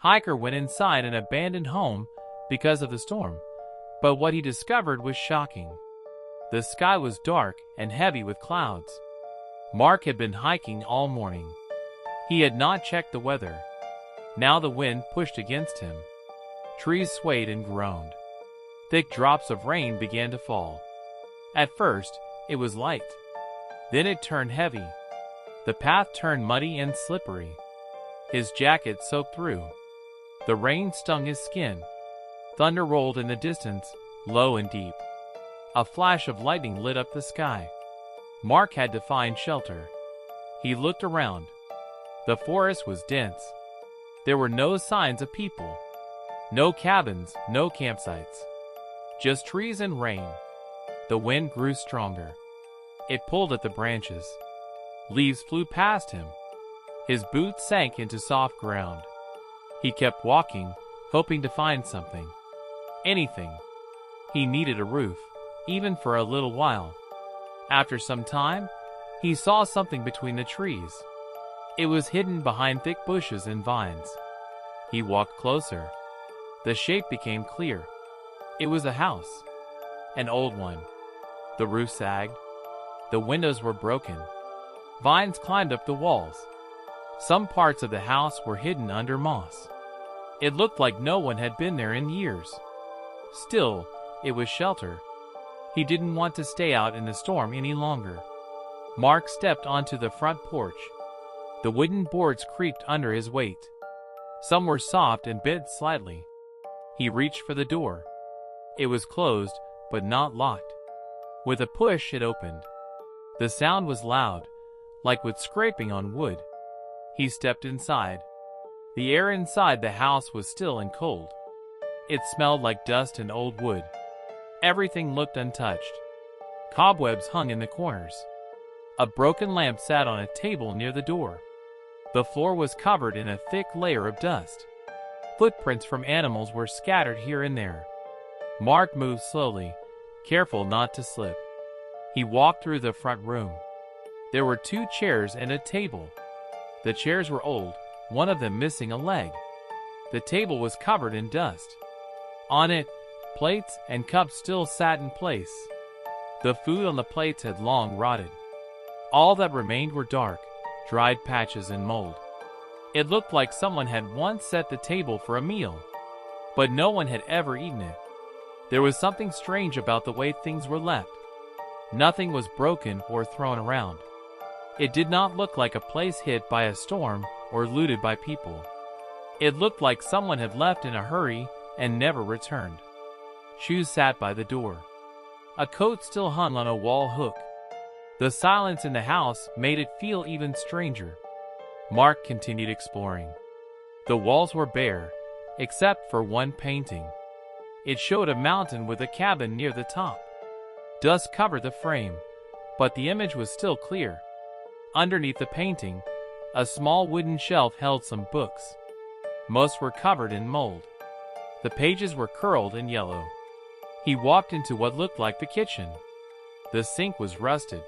Hiker went inside an abandoned home because of the storm, but what he discovered was shocking. The sky was dark and heavy with clouds. Mark had been hiking all morning. He had not checked the weather. Now the wind pushed against him. Trees swayed and groaned. Thick drops of rain began to fall. At first, it was light. Then it turned heavy. The path turned muddy and slippery. His jacket soaked through. The rain stung his skin. Thunder rolled in the distance, low and deep. A flash of lightning lit up the sky. Mark had to find shelter. He looked around. The forest was dense. There were no signs of people. No cabins, no campsites. Just trees and rain. The wind grew stronger. It pulled at the branches. Leaves flew past him. His boots sank into soft ground. He kept walking, hoping to find something. Anything. He needed a roof, even for a little while. After some time, he saw something between the trees. It was hidden behind thick bushes and vines. He walked closer. The shape became clear. It was a house. An old one. The roof sagged. The windows were broken. Vines climbed up the walls. Some parts of the house were hidden under moss. It looked like no one had been there in years. Still, it was shelter. He didn't want to stay out in the storm any longer. Mark stepped onto the front porch. The wooden boards creaked under his weight. Some were soft and bent slightly. He reached for the door. It was closed, but not locked. With a push, it opened. The sound was loud, like with scraping on wood. He stepped inside. The air inside the house was still and cold. It smelled like dust and old wood. Everything looked untouched. Cobwebs hung in the corners. A broken lamp sat on a table near the door. The floor was covered in a thick layer of dust. Footprints from animals were scattered here and there. Mark moved slowly, careful not to slip. He walked through the front room. There were 2 chairs and a table. The chairs were old, one of them missing a leg. The table was covered in dust. On it, plates and cups still sat in place. The food on the plates had long rotted. All that remained were dark, dried patches and mold. It looked like someone had once set the table for a meal, but no one had ever eaten it. There was something strange about the way things were left. Nothing was broken or thrown around. It did not look like a place hit by a storm or looted by people. It looked like someone had left in a hurry and never returned. Shoes sat by the door. A coat still hung on a wall hook. The silence in the house made it feel even stranger. Mark continued exploring. The walls were bare, except for one painting. It showed a mountain with a cabin near the top. Dust covered the frame, but the image was still clear. Underneath the painting, a small wooden shelf held some books. Most were covered in mold. The pages were curled and yellow. He walked into what looked like the kitchen. The sink was rusted.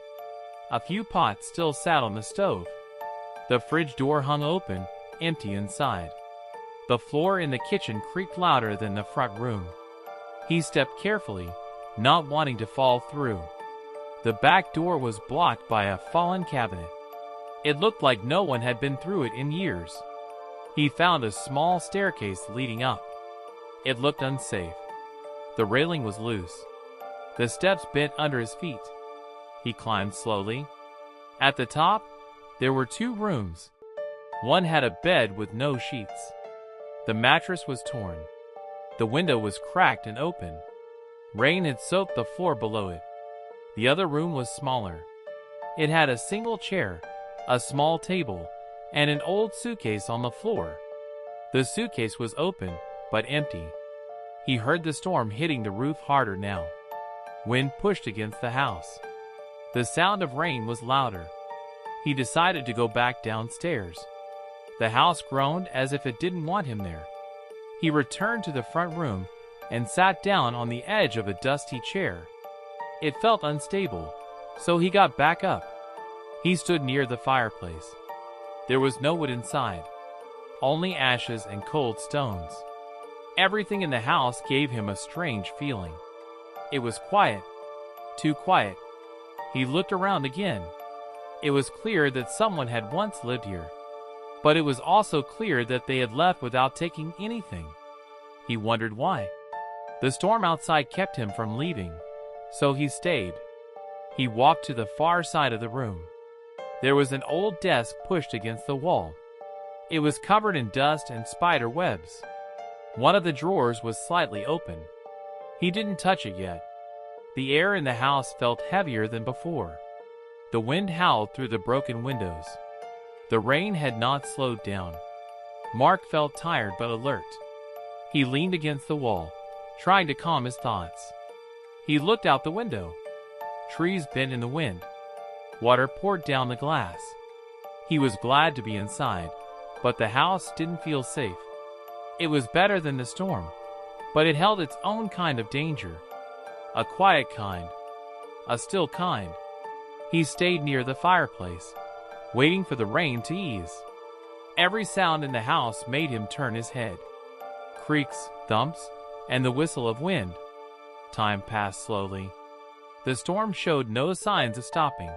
A few pots still sat on the stove. The fridge door hung open, empty inside. The floor in the kitchen creaked louder than the front room. He stepped carefully, not wanting to fall through. The back door was blocked by a fallen cabinet. It looked like no one had been through it in years. He found a small staircase leading up. It looked unsafe. The railing was loose. The steps bent under his feet. He climbed slowly. At the top, there were 2 rooms. One had a bed with no sheets. The mattress was torn. The window was cracked and open. Rain had soaked the floor below it. The other room was smaller. It had a single chair, a small table, and an old suitcase on the floor. The suitcase was open, but empty. He heard the storm hitting the roof harder now. Wind pushed against the house. The sound of rain was louder. He decided to go back downstairs. The house groaned as if it didn't want him there. He returned to the front room and sat down on the edge of a dusty chair. It felt unstable, so he got back up. He stood near the fireplace. There was no wood inside. only ashes and cold stones. Everything in the house gave him a strange feeling. It was quiet. Too quiet. He looked around again. It was clear that someone had once lived here. But it was also clear that they had left without taking anything. He wondered why. The storm outside kept him from leaving, so he stayed. He walked to the far side of the room. There was an old desk pushed against the wall. It was covered in dust and spider webs. One of the drawers was slightly open. He didn't touch it yet. The air in the house felt heavier than before. The wind howled through the broken windows. The rain had not slowed down. Mark felt tired but alert. He leaned against the wall, trying to calm his thoughts. He looked out the window. Trees bent in the wind. Water poured down the glass. He was glad to be inside, but the house didn't feel safe. It was better than the storm, but it held its own kind of danger. A quiet kind. A still kind. He stayed near the fireplace, waiting for the rain to ease. Every sound in the house made him turn his head. Creaks, thumps, and the whistle of wind. Time passed slowly. The storm showed no signs of stopping.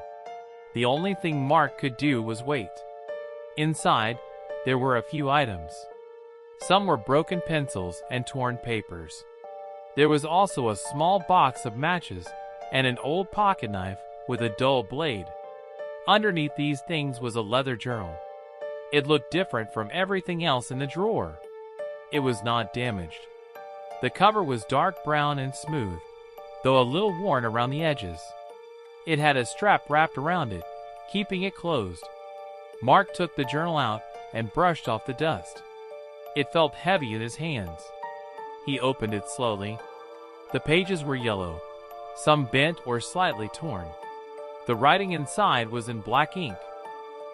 The only thing Mark could do was wait. Inside, there were a few items. Some were broken pencils and torn papers. There was also a small box of matches and an old pocket knife with a dull blade. Underneath these things was a leather journal. It looked different from everything else in the drawer. It was not damaged. The cover was dark brown and smooth, though a little worn around the edges. It had a strap wrapped around it, keeping it closed. Mark took the journal out and brushed off the dust. It felt heavy in his hands. He opened it slowly. The pages were yellow, some bent or slightly torn. The writing inside was in black ink.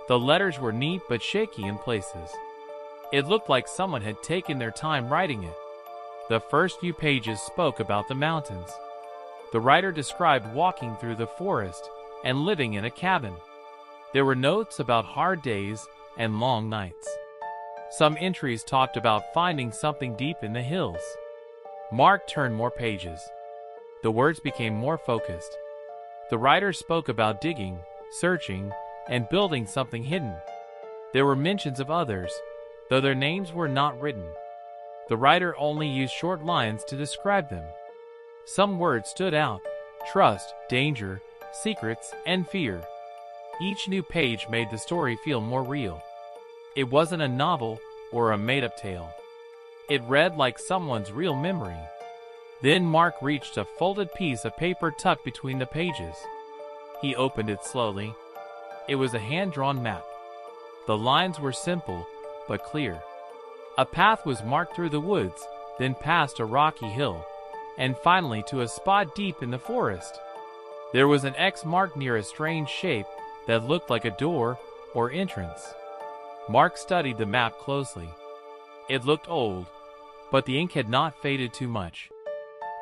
The letters were neat but shaky in places. It looked like someone had taken their time writing it. The first few pages spoke about the mountains. The writer described walking through the forest and living in a cabin. There were notes about hard days and long nights. Some entries talked about finding something deep in the hills. Mark turned more pages. The words became more focused. The writer spoke about digging, searching, and building something hidden. There were mentions of others, though their names were not written. The writer only used short lines to describe them. Some words stood out: trust, danger, secrets, and fear. Each new page made the story feel more real. It wasn't a novel or a made-up tale. It read like someone's real memory. Then Mark reached a folded piece of paper tucked between the pages. He opened it slowly. It was a hand-drawn map. The lines were simple but clear. A path was marked through the woods, then past a rocky hill, and finally to a spot deep in the forest. There was an X marked near a strange shape that looked like a door or entrance. Mark studied the map closely. It looked old, but the ink had not faded too much.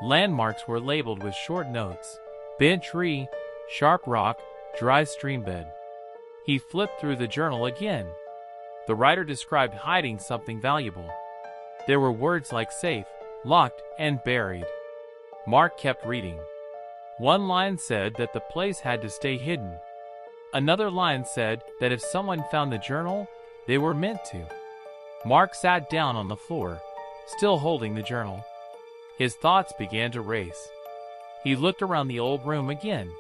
Landmarks were labeled with short notes: bent tree, sharp rock, dry stream bed. He flipped through the journal again. The writer described hiding something valuable. There were words like safe, locked, and buried. Mark kept reading. One line said that the place had to stay hidden. Another line said that if someone found the journal, they were meant to. Mark sat down on the floor, still holding the journal. His thoughts began to race. He looked around the old room again.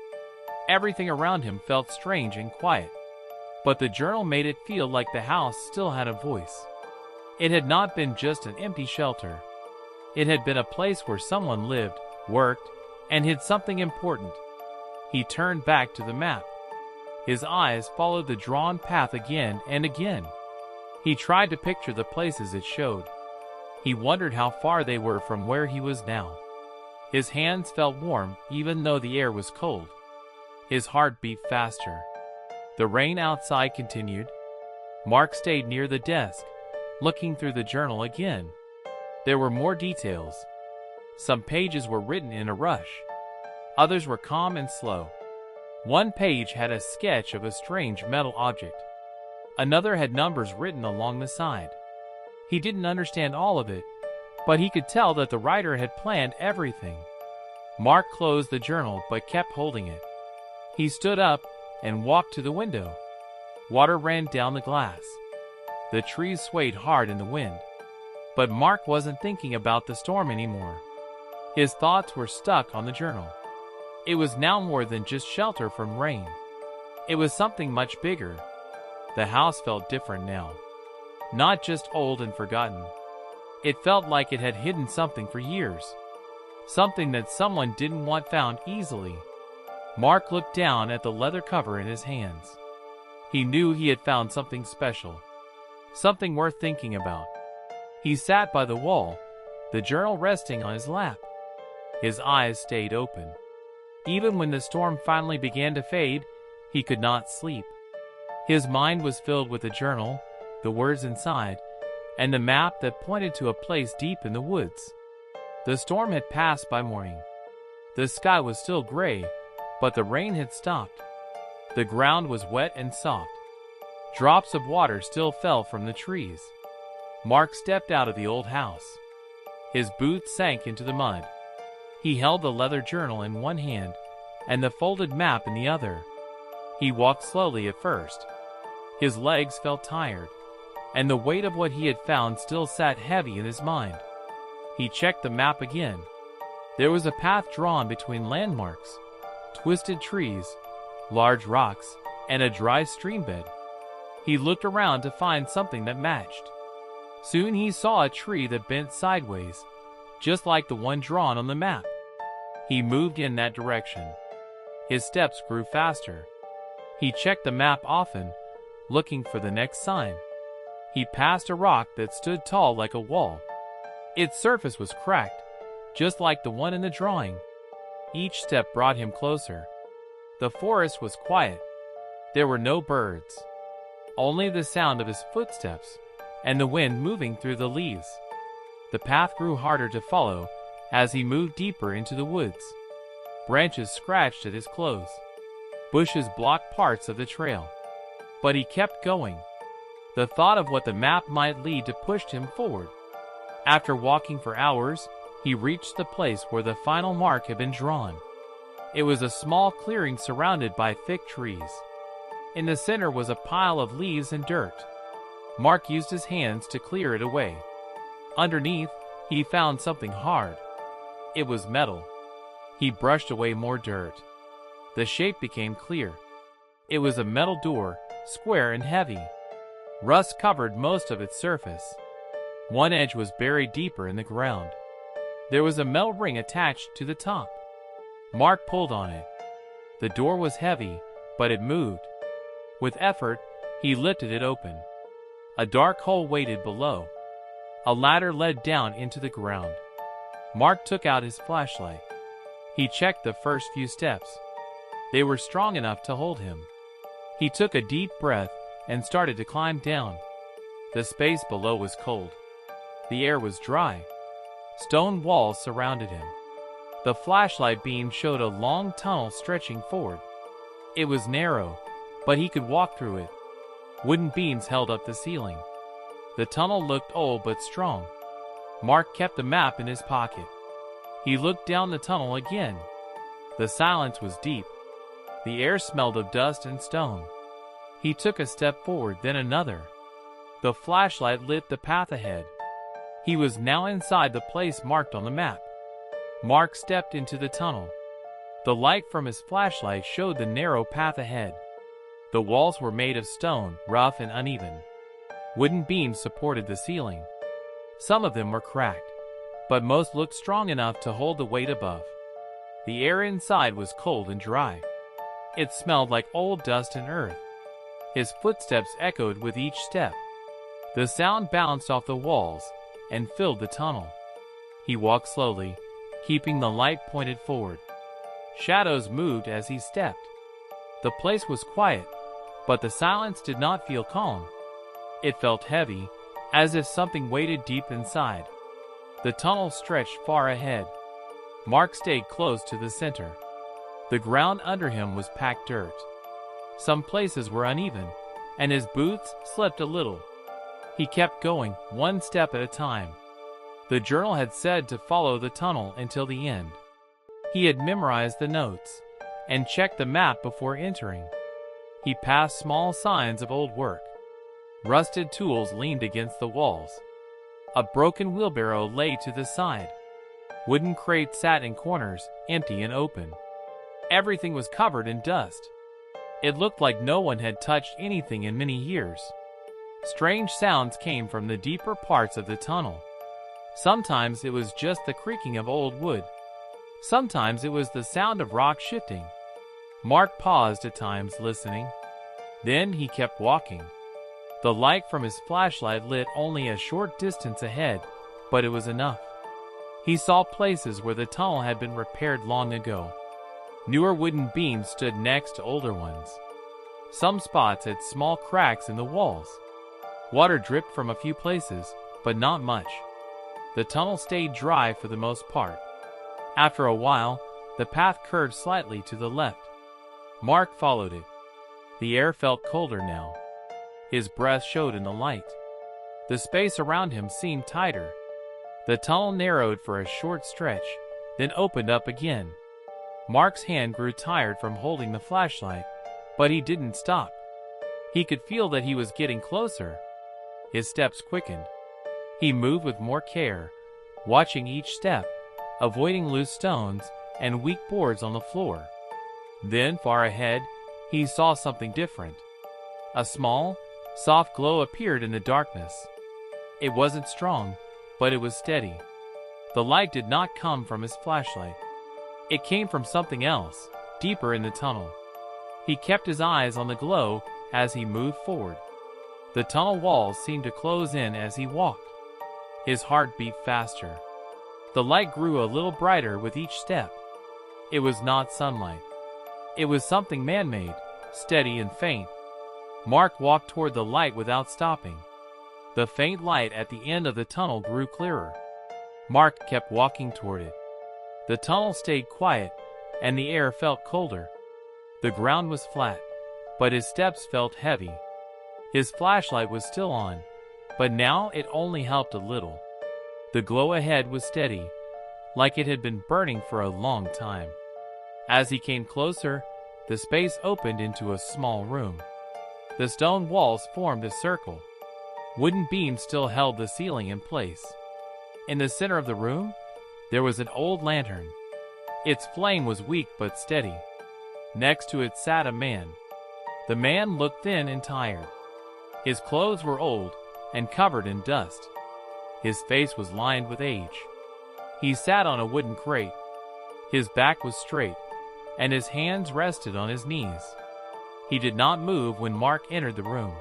Everything around him felt strange and quiet. But the journal made it feel like the house still had a voice. It had not been just an empty shelter. It had been a place where someone lived, worked, and hid something important. He turned back to the map. His eyes followed the drawn path again and again. He tried to picture the places it showed. He wondered how far they were from where he was now. His hands felt warm even though the air was cold. His heart beat faster. The rain outside continued. Mark stayed near the desk, looking through the journal again. There were more details. Some pages were written in a rush. Others were calm and slow. One page had a sketch of a strange metal object. Another had numbers written along the side. He didn't understand all of it, but he could tell that the writer had planned everything. Mark closed the journal but kept holding it. He stood up and walked to the window. Water ran down the glass. The trees swayed hard in the wind. But Mark wasn't thinking about the storm anymore. His thoughts were stuck on the journal. It was now more than just shelter from rain. It was something much bigger. The house felt different now. Not just old and forgotten. It felt like it had hidden something for years. Something that someone didn't want found easily. Mark looked down at the leather cover in his hands. He knew he had found something special. Something worth thinking about. He sat by the wall, the journal resting on his lap. His eyes stayed open. Even when the storm finally began to fade, he could not sleep. His mind was filled with the journal, the words inside, and the map that pointed to a place deep in the woods. The storm had passed by morning. The sky was still gray, but the rain had stopped. The ground was wet and soft. Drops of water still fell from the trees. Mark stepped out of the old house. His boots sank into the mud. He held the leather journal in one hand and the folded map in the other. He walked slowly at first. His legs felt tired, and the weight of what he had found still sat heavy in his mind. He checked the map again. There was a path drawn between landmarks, twisted trees, large rocks, and a dry stream bed. He looked around to find something that matched. Soon he saw a tree that bent sideways, just like the one drawn on the map. He moved in that direction. His steps grew faster. He checked the map often, looking for the next sign. He passed a rock that stood tall like a wall. Its surface was cracked, just like the one in the drawing. Each step brought him closer. The forest was quiet. There were no birds. Only the sound of his footsteps and the wind moving through the leaves. The path grew harder to follow as he moved deeper into the woods. Branches scratched at his clothes. Bushes blocked parts of the trail. But he kept going. The thought of what the map might lead to pushed him forward. After walking for hours, he reached the place where the final mark had been drawn. It was a small clearing surrounded by thick trees. In the center was a pile of leaves and dirt. Mark used his hands to clear it away. Underneath, he found something hard. It was metal. He brushed away more dirt. The shape became clear. It was a metal door, square and heavy. Rust covered most of its surface. One edge was buried deeper in the ground. There was a metal ring attached to the top. Mark pulled on it. The door was heavy, but it moved. With effort, he lifted it open. A dark hole waited below. A ladder led down into the ground. Mark took out his flashlight. He checked the first few steps. They were strong enough to hold him. He took a deep breath and started to climb down. The space below was cold. The air was dry. Stone walls surrounded him. The flashlight beam showed a long tunnel stretching forward. It was narrow, but he could walk through it. Wooden beams held up the ceiling. The tunnel looked old but strong. Mark kept the map in his pocket. He looked down the tunnel again. The silence was deep. The air smelled of dust and stone. He took a step forward, then another. The flashlight lit the path ahead. He was now inside the place marked on the map. Mark stepped into the tunnel. The light from his flashlight showed the narrow path ahead. The walls were made of stone, rough and uneven. Wooden beams supported the ceiling. Some of them were cracked, but most looked strong enough to hold the weight above. The air inside was cold and dry. It smelled like old dust and earth. His footsteps echoed with each step. The sound bounced off the walls and filled the tunnel. He walked slowly, keeping the light pointed forward. Shadows moved as he stepped. The place was quiet, but the silence did not feel calm. It felt heavy, as if something waited deep inside. The tunnel stretched far ahead. Mark stayed close to the center. The ground under him was packed dirt. Some places were uneven, and his boots slipped a little. He kept going, one step at a time. The journal had said to follow the tunnel until the end. He had memorized the notes and checked the map before entering. He passed small signs of old work. Rusted tools leaned against the walls. A broken wheelbarrow lay to the side. Wooden crates sat in corners, empty and open. Everything was covered in dust. It looked like no one had touched anything in many years. Strange sounds came from the deeper parts of the tunnel. Sometimes it was just the creaking of old wood. Sometimes it was the sound of rock shifting. Mark paused at times, listening. Then he kept walking. The light from his flashlight lit only a short distance ahead, but it was enough. He saw places where the tunnel had been repaired long ago. Newer wooden beams stood next to older ones. Some spots had small cracks in the walls. Water dripped from a few places, but not much. The tunnel stayed dry for the most part. After a while, the path curved slightly to the left. Mark followed it. The air felt colder now. His breath showed in the light. The space around him seemed tighter. The tunnel narrowed for a short stretch, then opened up again. Mark's hand grew tired from holding the flashlight, but he didn't stop. He could feel that he was getting closer. His steps quickened. He moved with more care, watching each step, avoiding loose stones and weak boards on the floor. Then, far ahead, he saw something different. A small, soft glow appeared in the darkness. It wasn't strong, but it was steady. The light did not come from his flashlight. It came from something else, deeper in the tunnel. He kept his eyes on the glow as he moved forward. The tunnel walls seemed to close in as he walked. His heart beat faster. The light grew a little brighter with each step. It was not sunlight. It was something man-made, steady and faint. Mark walked toward the light without stopping. The faint light at the end of the tunnel grew clearer. Mark kept walking toward it. The tunnel stayed quiet, and the air felt colder. The ground was flat, but his steps felt heavy. His flashlight was still on, but now it only helped a little. The glow ahead was steady, like it had been burning for a long time. As he came closer, the space opened into a small room. The stone walls formed a circle. Wooden beams still held the ceiling in place. In the center of the room, there was an old lantern. Its flame was weak but steady. Next to it sat a man. The man looked thin and tired. His clothes were old and covered in dust. His face was lined with age. He sat on a wooden crate. His back was straight, and his hands rested on his knees. He did not move when Mark entered the room.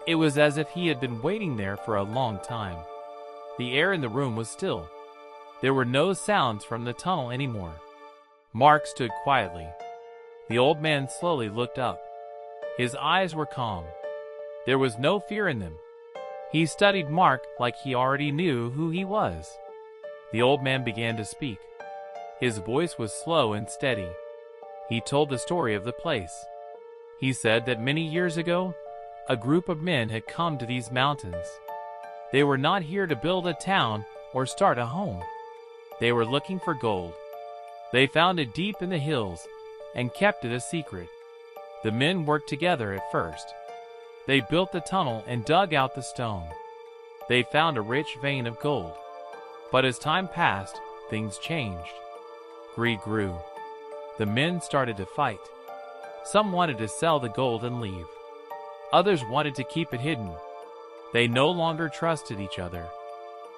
It was as if he had been waiting there for a long time. The air in the room was still. There were no sounds from the tunnel anymore. Mark stood quietly. The old man slowly looked up. His eyes were calm. There was no fear in them. He studied Mark like he already knew who he was. The old man began to speak. His voice was slow and steady. He told the story of the place. He said that many years ago, a group of men had come to these mountains. They were not here to build a town or start a home. They were looking for gold. They found it deep in the hills and kept it a secret. The men worked together at first. They built the tunnel and dug out the stone. They found a rich vein of gold. But as time passed, things changed. Greed grew. The men started to fight. Some wanted to sell the gold and leave. Others wanted to keep it hidden. They no longer trusted each other.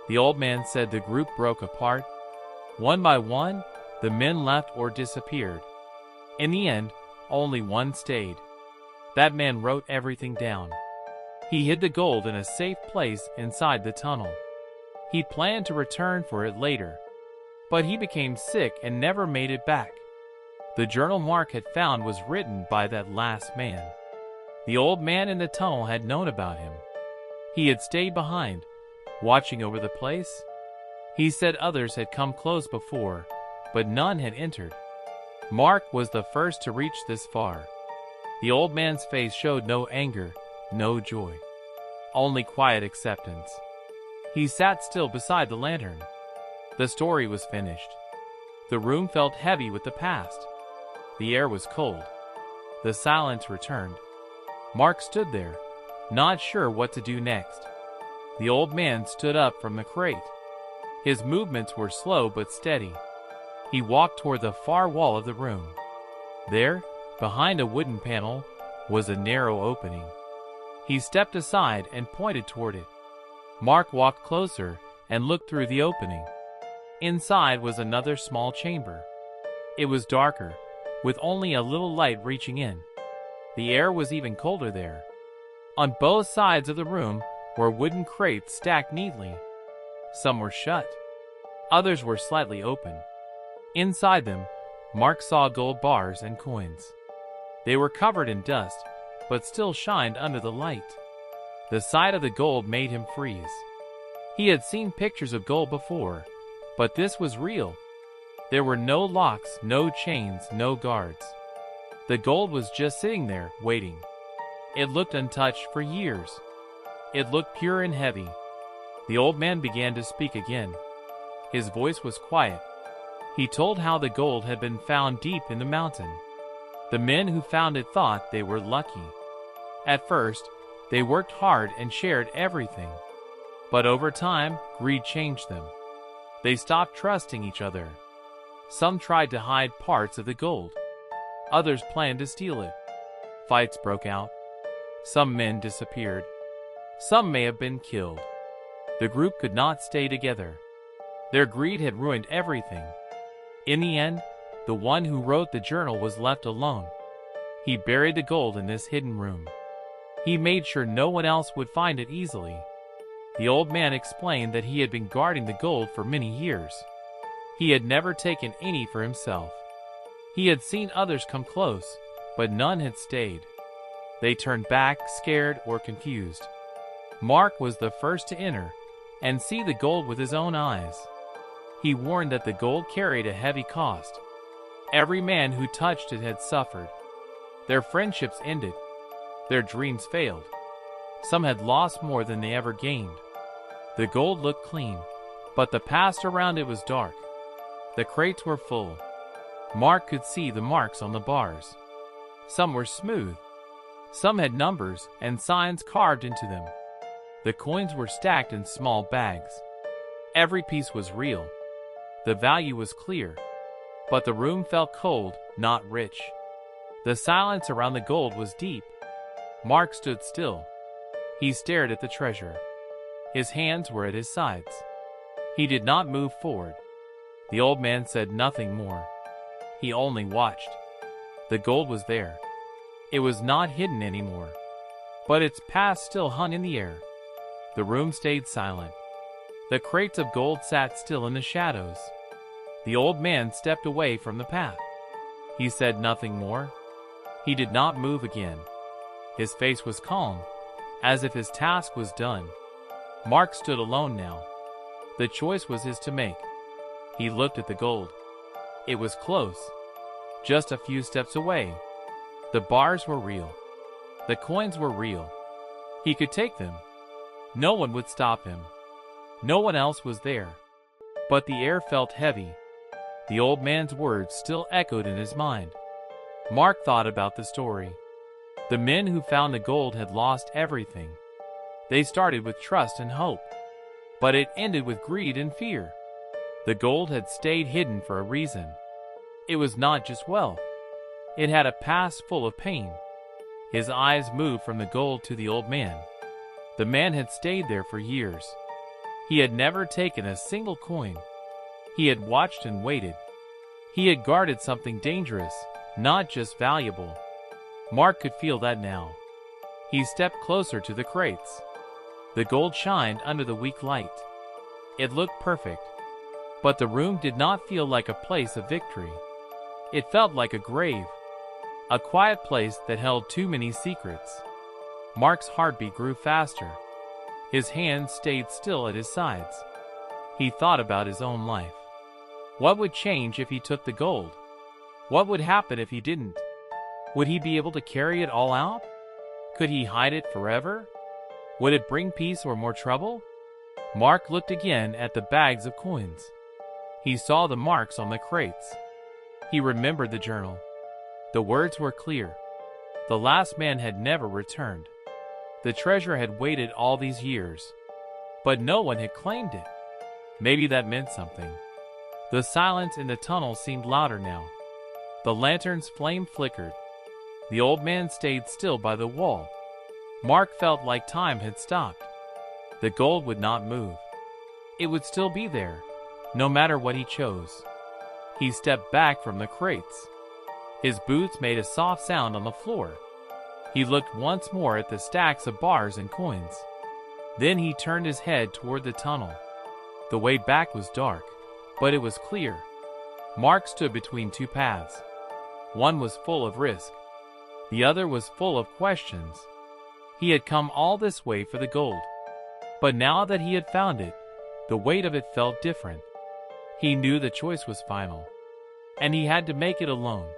The old man said the group broke apart. One by one, the men left or disappeared. In the end, only one stayed. That man wrote everything down. He hid the gold in a safe place inside the tunnel. He planned to return for it later, but he became sick and never made it back. The journal Mark had found was written by that last man. The old man in the tunnel had known about him. He had stayed behind, watching over the place. He said others had come close before, but none had entered. Mark was the first to reach this far. The old man's face showed no anger, no joy. only quiet acceptance. He sat still beside the lantern. The story was finished. The room felt heavy with the past. The air was cold. The silence returned. Mark stood there, not sure what to do next. The old man stood up from the crate. His movements were slow but steady. He walked toward the far wall of the room. There, behind a wooden panel, was a narrow opening. He stepped aside and pointed toward it. Mark walked closer and looked through the opening. Inside was another small chamber. It was darker, with only a little light reaching in. The air was even colder there. On both sides of the room were wooden crates stacked neatly. Some were shut. Others were slightly open. Inside them, Mark saw gold bars and coins. They were covered in dust, but still shined under the light. The sight of the gold made him freeze. He had seen pictures of gold before, but this was real. There were no locks, no chains, no guards. The gold was just sitting there, waiting. It looked untouched for years. It looked pure and heavy. The old man began to speak again. His voice was quiet. He told how the gold had been found deep in the mountain. The men who found it thought they were lucky. At first, they worked hard and shared everything. But over time, greed changed them. They stopped trusting each other. Some tried to hide parts of the gold. Others planned to steal it. Fights broke out. Some men disappeared. Some may have been killed. The group could not stay together. Their greed had ruined everything. In the end, the one who wrote the journal was left alone. He buried the gold in this hidden room. He made sure no one else would find it easily. The old man explained that he had been guarding the gold for many years. He had never taken any for himself. He had seen others come close, but none had stayed. They turned back, scared or confused. Mark was the first to enter and see the gold with his own eyes. He warned that the gold carried a heavy cost. Every man who touched it had suffered. Their friendships ended. Their dreams failed. Some had lost more than they ever gained. The gold looked clean, but the past around it was dark. The crates were full. Mark could see the marks on the bars. Some were smooth. Some had numbers and signs carved into them. The coins were stacked in small bags. Every piece was real. The value was clear. But the room felt cold, not rich. The silence around the gold was deep. Mark stood still. He stared at the treasure. His hands were at his sides. He did not move forward. The old man said nothing more. He only watched. The gold was there. It was not hidden anymore. But its past still hung in the air. The room stayed silent. The crates of gold sat still in the shadows. The old man stepped away from the path. He said nothing more. He did not move again. His face was calm, as if his task was done. Mark stood alone now. The choice was his to make. He looked at the gold. It was close. Just a few steps away. The bars were real. The coins were real. He could take them. No one would stop him. No one else was there. But the air felt heavy. The old man's words still echoed in his mind. Mark thought about the story. The men who found the gold had lost everything. They started with trust and hope. But it ended with greed and fear. The gold had stayed hidden for a reason. It was not just wealth. It had a past full of pain. His eyes moved from the gold to the old man. The man had stayed there for years. He had never taken a single coin. He had watched and waited. He had guarded something dangerous, not just valuable. Mark could feel that now. He stepped closer to the crates. The gold shined under the weak light. It looked perfect. But the room did not feel like a place of victory. It felt like a grave. A quiet place that held too many secrets. Mark's heartbeat grew faster. His hands stayed still at his sides. He thought about his own life. What would change if he took the gold? What would happen if he didn't? Would he be able to carry it all out? Could he hide it forever? Would it bring peace or more trouble? Mark looked again at the bags of coins. He saw the marks on the crates. He remembered the journal. The words were clear. The last man had never returned. The treasure had waited all these years, but no one had claimed it. Maybe that meant something. The silence in the tunnel seemed louder now. The lantern's flame flickered. The old man stayed still by the wall. Mark felt like time had stopped. The gold would not move. It would still be there, no matter what he chose. He stepped back from the crates. His boots made a soft sound on the floor. He looked once more at the stacks of bars and coins. Then he turned his head toward the tunnel. The way back was dark, but it was clear. Mark stood between two paths. One was full of risk. The other was full of questions. He had come all this way for the gold. But now that he had found it, the weight of it felt different. He knew the choice was final, and he had to make it alone.